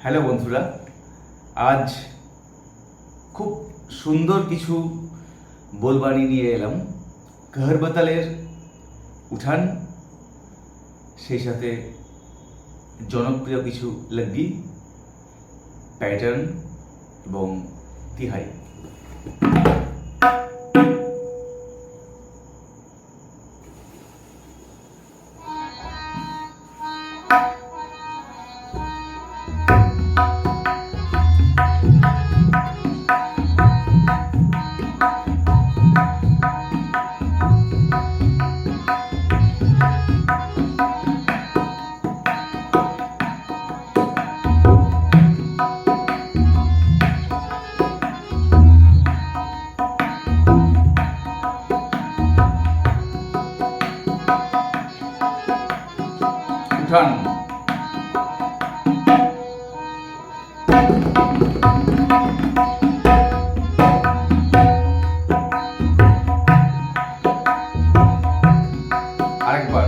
Hello বন্ধুরা, আজ খুব সুন্দর কিছু বলবানি নিয়ে এলাম। কাহারবা তালের উঠান, সেই সাথে জনপ্রিয় কিছু লাগি, প্যাটার্ন এবং তিহাই। উঠান, আরেকবার,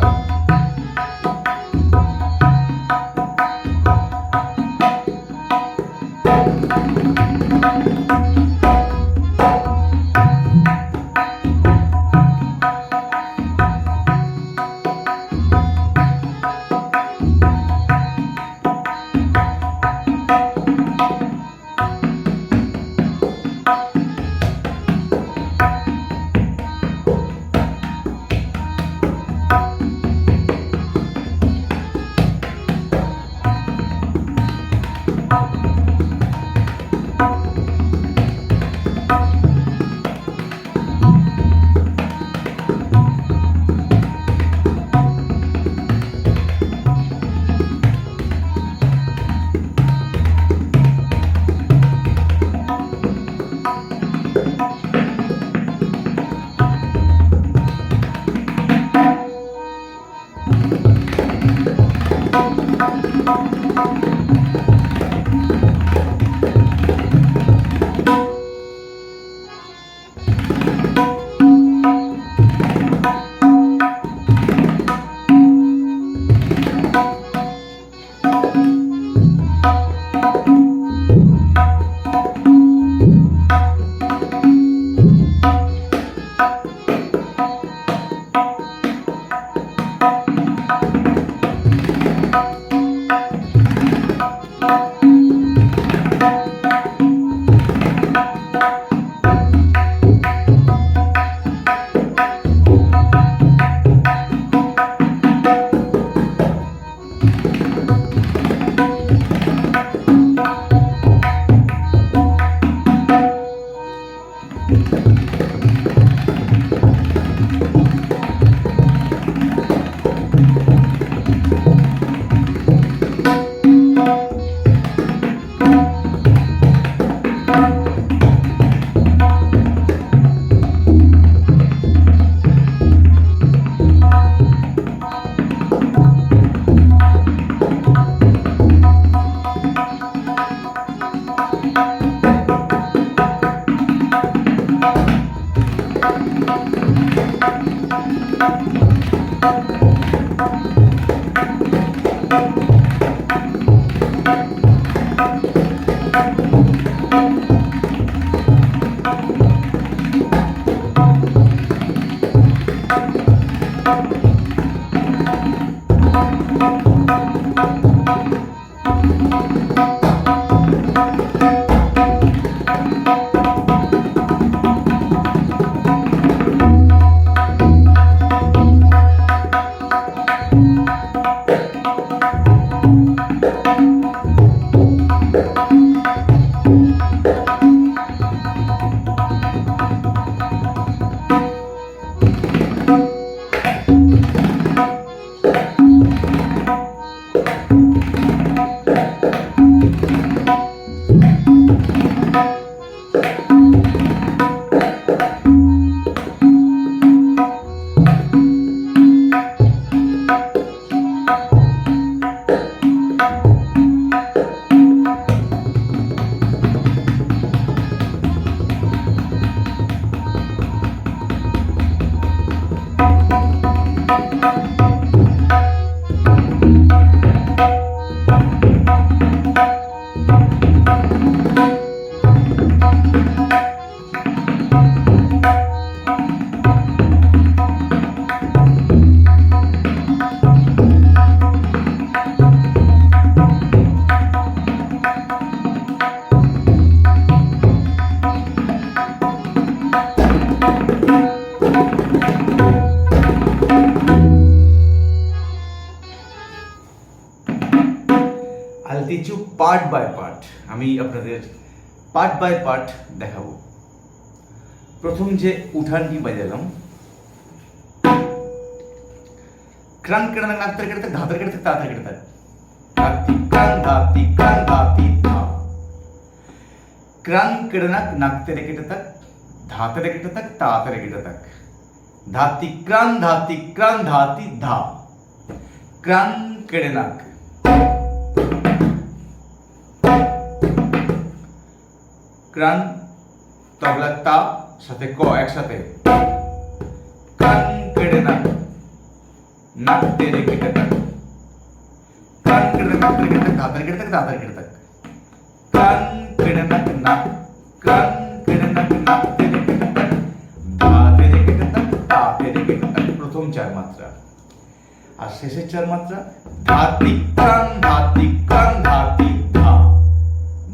I'll teach you part by part. আমি আপনাদের পার্ট বাই পার্ট দেখাবো। প্রথম যে উঠানটি বাজালাম, ক্রান কেটে নাকতে কেটে ধাতে কেটে তাতে কেটে ধাতি ক্রান ধাতি ক্রান ধাতি ধা, ক্রান কেটে নাকতে কেটে তাক ধাতে কেটে তাক তাতে কেটে তাক, ধাতি ক্রান ধাতি ধা, ক্রান কেটে নাক, ক্রান তবলা তা সাথে ক একসাথে, ক্রান কেটে নাক নাকতে কেটে তাক, ক্রান কেটে নাকতে কেটে ধাতে কেটে তাক তাতে কেটে তাক, ক্রান কেটে নাক ক্রান কেটে নাকতে কেটে তাক ধাতে কেটে তাক তাতে কেটে তাক। প্রথম চার মাত্রা। আর শেষের চার মাত্রা ধাতি ক্রান ধাতি ধা,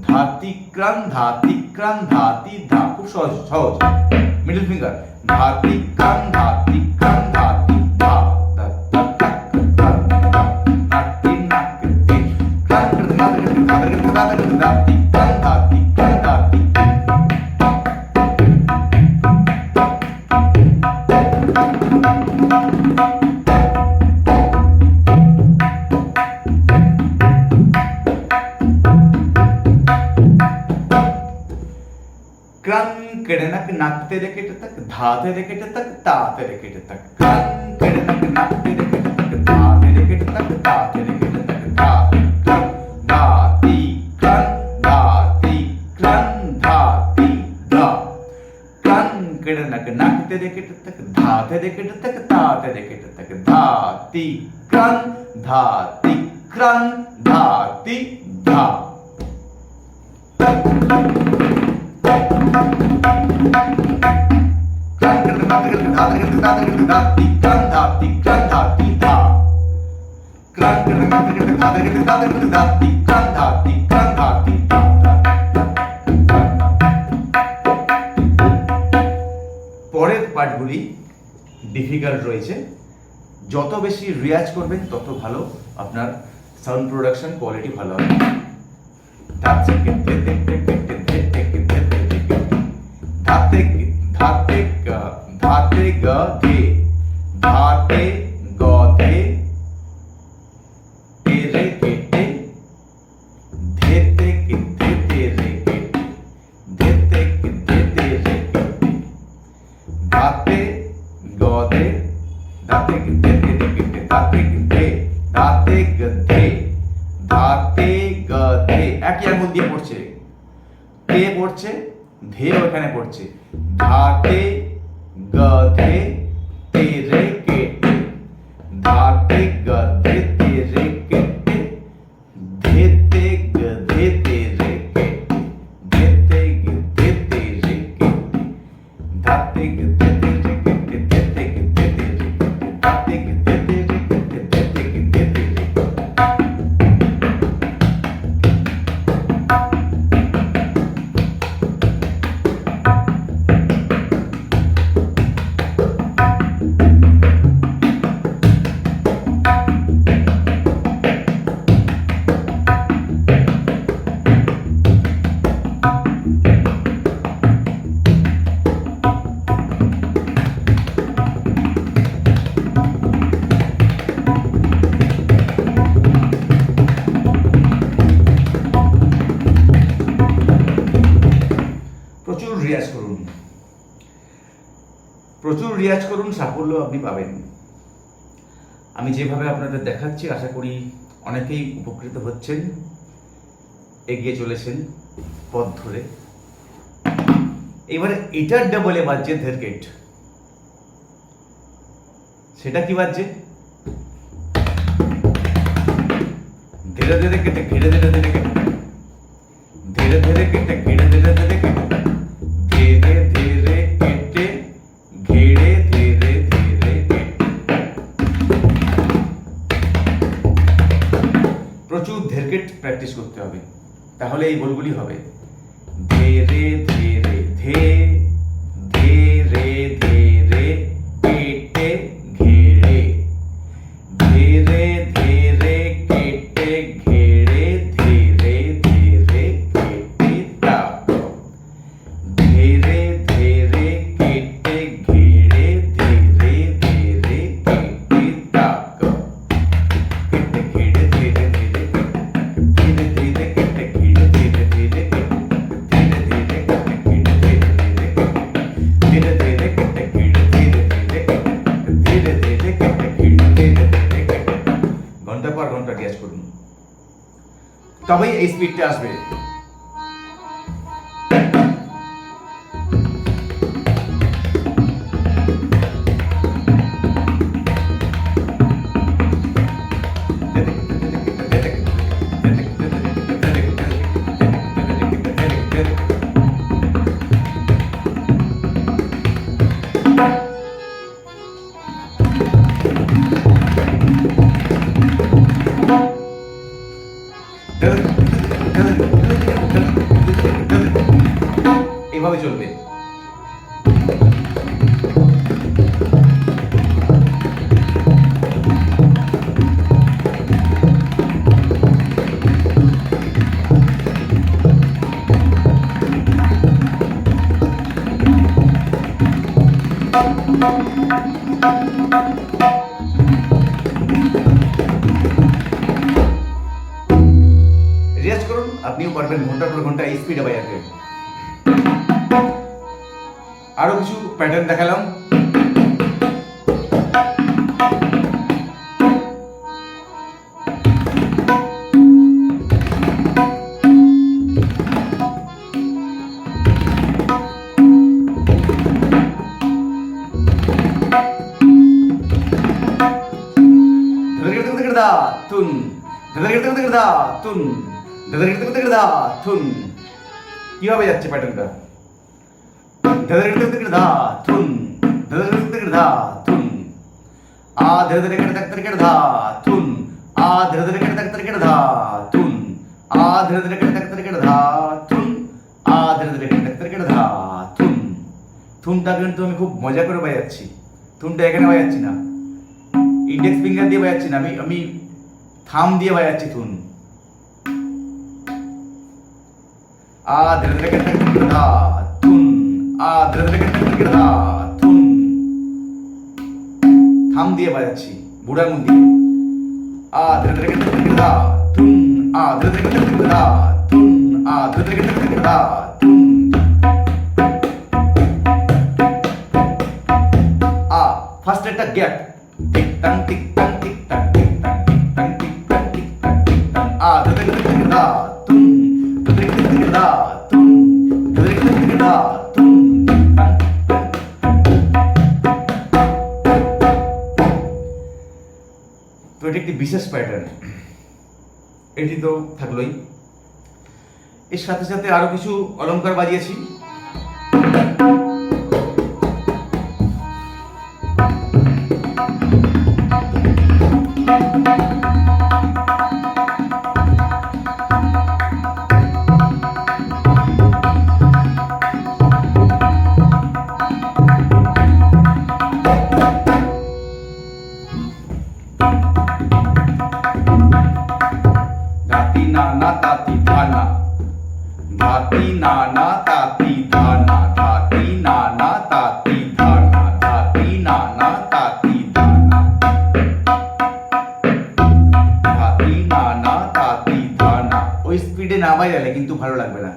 ধাতি ক্রান ধাতি ধা। খুব সহজ সহজ। মিডল ফিঙ্গার ধাতি ক্রান ধাতি ধা, ধাতি নাকতে ক্রান ধাতি ক্রান ধাতি। ক্রান কেটে নাকতে কেটে তাক ধাতে কেটে তাক তাতে কেটে তাক, ক্রান কেটে নাকতে কেটে তাক ধাতে কেটে তাক তাতে কেটে তাক, ধাতি ক্রান ধাতি ধা, ক্রান কেটে নাকতে কেটে তাক ধাতে কেটে তাক তাতে কেটে তাক, ধাতি ক্রান ধাতি ধা। পরের পার্টগুলি ডিফিকাল্ট রয়েছে। যত বেশি রিয়াজ করবেন তত ভালো, আপনার সাউন্ড প্রোডাকশন কোয়ালিটি ভালো হবে। ধাতে গধে ধাতে গধে তেরে কেটে ধেতে তেরে কেটে ধেতে তেরে কেটে, ধাতে গধে ধাতে কেটে ধাতে গধে একই আঙুল দিয়ে পড়ছে, তে পড়ছে ধে ওখানে পড়ছে, ধাতে গধে তেরে কেটে ধাতে গধে তেরে কেটে ধেতে গধে তেরে কেটে ধেতে গধে তেরে কেটে ধাতে গধে তেরে কেটে ধেতে গধে তেরে কেটে ধাতে গধে তেরে কেটে ধেতে গধে তেরে কেটে। প্রচুর রিয়াজ করুন, সাফল্য আপনি পাবেন। আমি যেভাবে আপনাদের দেখাচ্ছি আশা করি অনেকেই উপকৃত হচ্ছেন, এগিয়ে চলেছেন পথ ধরে। এবারে এটার ডাবলে বাজছে ধেরকেট। সেটা কি বাজছে? ধীরে ধীরে কেটে ধীরে ধীরে ধীরে কেটে কেটে ঘিরে ধীরে ধীরে কেটে ধীরে ধীরে কেটে ঘিরে ধীরে ধীরে কেটে। প্রচুর ধেরকেট প্র্যাকটিস করতে হবে, তাহলে এই বোলগুলি হবে। ধীরে ধীরে ধে ধীরে ধীরে কেটে ঘিরে ধীরে ধীরে কেটে ঘিরে ধীরে ধীরে কেটে তাপ ধীরে ধীরে কেটে ঘিরে ধীরে ধীরে কেটে তাপ কেটে ঘিরে ধীরে ধীরে ধীরে ধীরে কেটে ঘিরে ধীরে ধীরে ধীরে ধীরে কেটে ঘিরে ধীরে ধীরে ধীরে কেটে ঘিরে ধীরে ধীরে ধীরে কেটে ঘিরে ধীরে ধীরে ঘন্টা পর ঘন্টা রিয়াজ করুন, তবেই এই স্পিডটা আসবে। এভাবে চলবে। রিয়াজ করুন, আপনিও পারবেন ঘন্টার পর ঘন্টা এই স্পিডে বাজাতে। আরো কিছু প্যাটার্ন দেখালাম। তুন তুন তুন কিভাবে যাচ্ছে প্যাটার্নটা? থুন থুন আ ধীরে ধীরে কেটে থাকতে কেটে ধা থুন আ ধীরে ধীরে কেটে থাকতে কেটে ধা থুন আ ধীরে ধীরে কেটে থাকতে কেটে ধা থুন আ ধীরে ধীরে কেটে থাকতে কেটে ধা থুন। থুনটা কিন্তু আমি খুব মজা করে বাজাচ্ছি। থুনটা এখানে বাজাচ্ছি না, ইন্ডেক্স ফিঙ্গার দিয়ে বাজাচ্ছি না, আমি থাম দিয়ে বাজাচ্ছি থুন। আ ধীরে ধীরে কেটে থাকতে কেটে ধা থুন আ ধীরে ধীরে কেটে থাকতে কেটে ধা থুন। থাম দিয়ে বাজাচ্ছি বুড়া আঙুল দিয়ে। আ ধীরে ধীরে কেটে থাকতে কেটে ধা থুন আ ধীরে ধীরে কেটে থাকতে কেটে ধা থুন আ ধীরে ধীরে কেটে থাকতে কেটে ধা থুন। আ ফার্স্ট একটা গ্যাপ টিক টাং টিক টাং টিক টাং টিক টাং টিক টাং টিক টাং টিক টাং টিক টাং আ ধীরে ধীরে কেটে থাকতে কেটে ধা থুন ধীরে ধীরে কেটে থাকতে কেটে ধা থুন ধীরে ধীরে কেটে থাকতে কেটে ধা থুন। তো এটি একটি বিশেষ প্যাটার্ন, এটি তো থাকলোই। এর সাথে সাথে আরো কিছু অলংকার বাজিয়েছি। ধাতি নানা তাতি ধানা ধাতি নানা তাতি ধানা ধাতি নানা তাতি ধানা ধাতি নানা তাতি ধানা ধাতি নানা তাতি ধানা। ওই স্পিডে না বাজালে কিন্তু ভালো লাগবে না।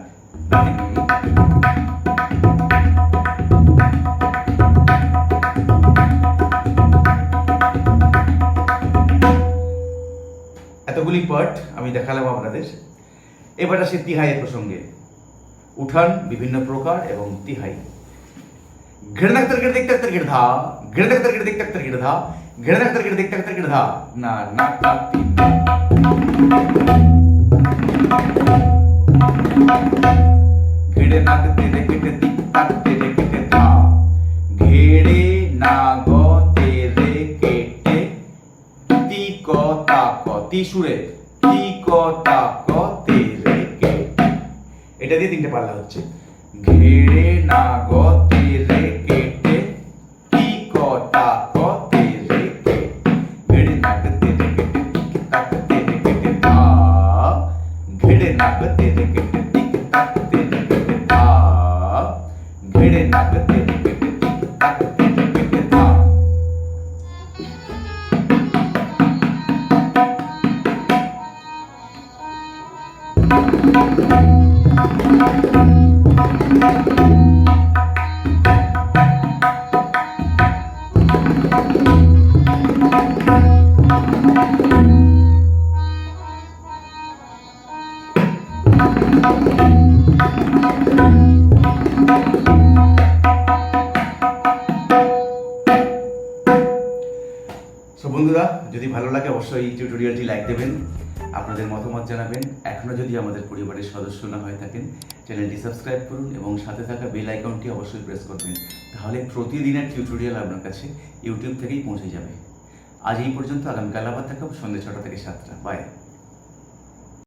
এতগুলি পার্ট আমি দেখালাম আপনাদের। এবার আসে তিহাইয়ের প্রসঙ্গে। উঠান বিভিন্ন প্রকার এবং তিহাই। ঘৃণাক তরকের দেখতে তরকের ধা ঘৃণাক তরকের দেখতে তরকের ধা ঘৃণাক তরকের দেখতে তরকের ধা না না তাতি নাক তেরে কেটে তিক তাক তেরে কেটে তা, ঘেড়ে না গ তেরে কেটে তি ক তা ক, তি সুরে তি ক তা ক তেরে কেটে। এটা দিয়ে তিনটে পাল্লা হচ্ছে, ঘেড়ে না গ তেরে কেটে তি ক তা ক তেরে কেটে, ঘেড়ে নাক তেরে কেটে তিক তাক তেরে কেটে তা, ঘেড়ে নাক তেরে কেটে তিক তাক তেরে কেটে তা, ঘেড়ে নাক তেরে কেটে তিক তাক তেরে কেটে তা। বন্ধুরা, যদি ভালো লাগে অবশ্যই এই টিউটোরিয়ালটি লাইক দেবেন, আপনাদের মতামত জানাবেন। এখনও যদি আমাদের পরিবারের সদস্য না হয়ে থাকেন, চ্যানেলটি সাবস্ক্রাইব করুন এবং সাথে থাকা বেল আইকনটি অবশ্যই প্রেস করবেন, তাহলে প্রতিদিনের টিউটোরিয়াল আপনার কাছে ইউটিউব থেকেই পৌঁছে যাবে। আজ এই পর্যন্ত, আগামীকাল আবার দেখাবো সন্ধ্যে 6টা থেকে 7টা। বাই।